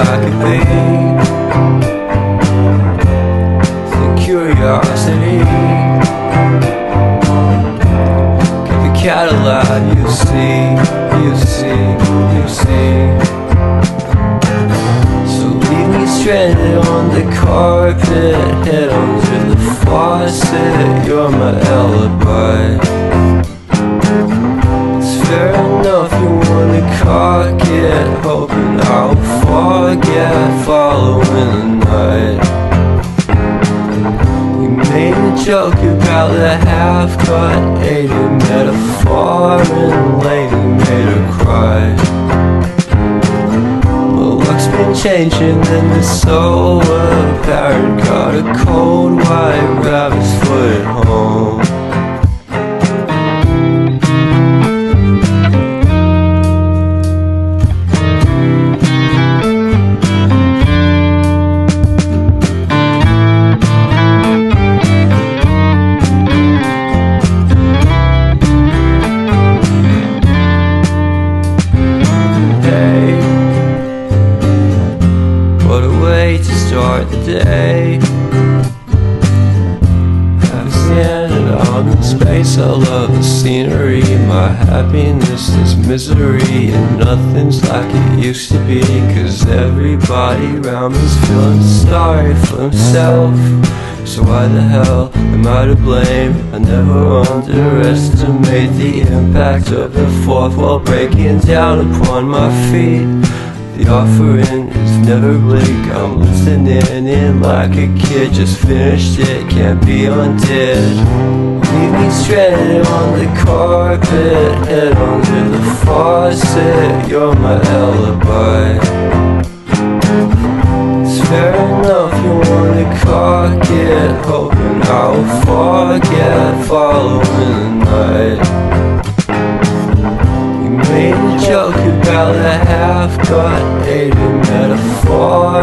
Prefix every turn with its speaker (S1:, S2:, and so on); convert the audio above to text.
S1: like a bee. The curiosity, keep the cat alive, you see, you see, you see. So leave me stranded on the carpet, head under the faucet, you're my alibi. Fair enough, you wanna cock it, hoping I'll forget, following the night. You made a joke about the half-cut, ate a metaphor and lady made her cry. My luck's been changing and it's so apparent, got a cold white rabbit's foot at home. Start the day, have standing out in space. I love the scenery, my happiness is misery, and nothing's like it used to be, cause everybody around me's feeling sorry for himself. So why the hell am I to blame? I never underestimate the impact of the fourth wall breaking down upon my feet. The offering is never bleak, I'm listening in like a kid, just finished it, can't be undid. Leave me stranded on the carpet, head under the faucet, you're my alibi. It's fair enough, you wanna cock it, hoping I'll forget, following the night. Made a joke about a half-cut, ate a metaphor